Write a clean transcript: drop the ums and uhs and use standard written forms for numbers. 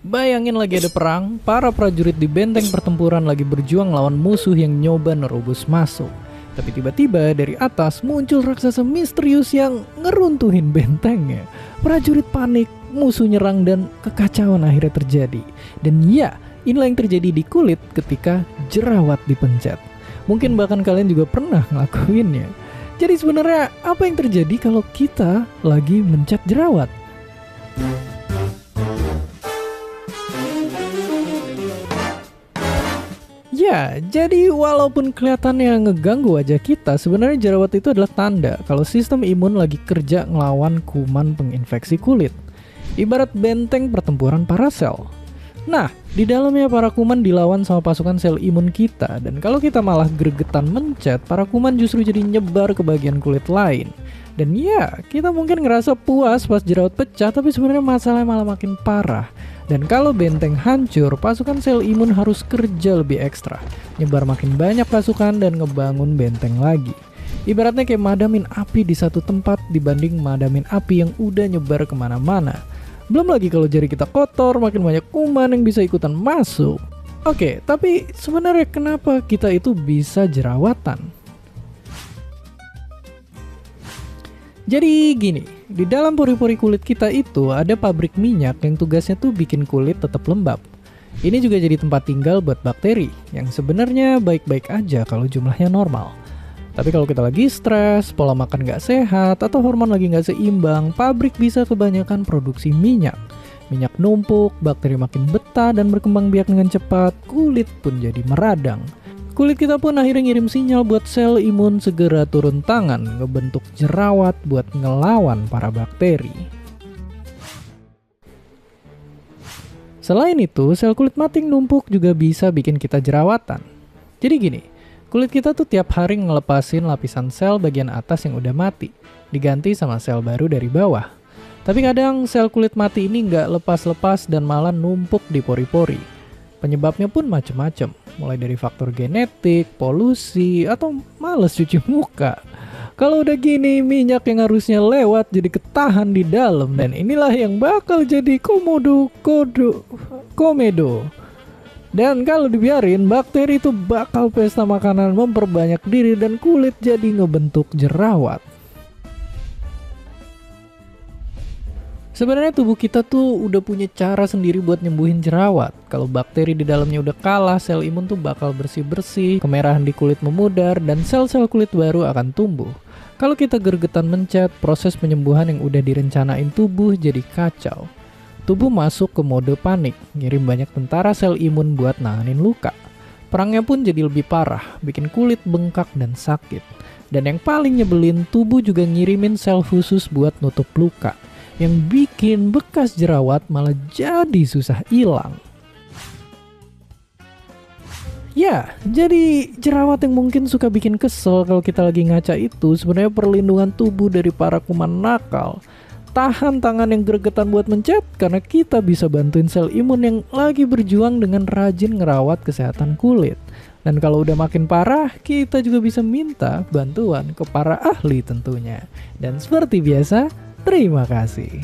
Bayangin lagi ada perang, para prajurit di benteng pertempuran lagi berjuang lawan musuh yang nyoba nerobos masuk. Tapi tiba-tiba dari atas muncul raksasa misterius yang ngeruntuhin bentengnya. Prajurit panik, musuh nyerang dan kekacauan akhirnya terjadi. Dan ya, inilah yang terjadi di kulit ketika jerawat dipencet. Mungkin bahkan kalian juga pernah ngelakuinnya. Jadi sebenarnya apa yang terjadi kalau kita lagi mencet jerawat? Ya, jadi walaupun kelihatannya ngeganggu wajah kita, sebenarnya jerawat itu adalah tanda kalau sistem imun lagi kerja ngelawan kuman penginfeksi kulit. Ibarat benteng pertempuran para sel. Nah, di dalamnya para kuman dilawan sama pasukan sel imun kita, dan kalau kita malah gregetan mencet, para kuman justru jadi nyebar ke bagian kulit lain. Dan ya, kita mungkin ngerasa puas pas jerawat pecah, tapi sebenarnya masalahnya malah makin parah. Dan kalau benteng hancur, pasukan sel imun harus kerja lebih ekstra, nyebar makin banyak pasukan dan ngebangun benteng lagi. Ibaratnya kayak madamin api di satu tempat dibanding madamin api yang udah nyebar kemana-mana. Belum lagi kalau jari kita kotor, makin banyak kuman yang bisa ikutan masuk. Oke, tapi sebenarnya kenapa kita itu bisa jerawatan? Jadi gini, di dalam pori-pori kulit kita itu ada pabrik minyak yang tugasnya tuh bikin kulit tetap lembab. Ini juga jadi tempat tinggal buat bakteri, yang sebenarnya baik-baik aja kalau jumlahnya normal. Tapi kalau kita lagi stres, pola makan gak sehat, atau hormon lagi gak seimbang, pabrik bisa kebanyakan produksi minyak. Minyak numpuk, bakteri makin betah dan berkembang biak dengan cepat, kulit pun jadi meradang. Kulit kita pun akhirnya ngirim sinyal buat sel imun segera turun tangan, ngebentuk jerawat buat ngelawan para bakteri. Selain itu, sel kulit mati numpuk juga bisa bikin kita jerawatan. Jadi gini, kulit kita tuh tiap hari ngelepasin lapisan sel bagian atas yang udah mati, diganti sama sel baru dari bawah. Tapi kadang sel kulit mati ini nggak lepas-lepas dan malah numpuk di pori-pori. Penyebabnya pun macem-macem, mulai dari faktor genetik, polusi, atau males cuci muka. Kalau udah gini, minyak yang harusnya lewat jadi ketahan di dalam, dan inilah yang bakal jadi komedo. Dan kalau dibiarin, bakteri itu bakal pesta makanan, memperbanyak diri, dan kulit jadi ngebentuk jerawat. Sebenarnya tubuh kita tuh udah punya cara sendiri buat nyembuhin jerawat. Kalau bakteri di dalamnya udah kalah, sel imun tuh bakal bersih-bersih, kemerahan di kulit memudar, dan sel-sel kulit baru akan tumbuh. Kalau kita gergetan mencet, proses penyembuhan yang udah direncanain tubuh jadi kacau. Tubuh masuk ke mode panik, ngirim banyak tentara sel imun buat nanganin luka. Perangnya pun jadi lebih parah, bikin kulit bengkak dan sakit. Dan yang paling nyebelin, tubuh juga ngirimin sel khusus buat nutup luka, yang bikin bekas jerawat malah jadi susah hilang. Ya, jadi jerawat yang mungkin suka bikin kesel kalau kita lagi ngaca itu sebenarnya perlindungan tubuh dari para kuman nakal. Tahan tangan yang gregetan buat mencet karena kita bisa bantuin sel imun yang lagi berjuang dengan rajin ngerawat kesehatan kulit. Dan kalau udah makin parah, kita juga bisa minta bantuan ke para ahli tentunya. Dan seperti biasa, terima kasih.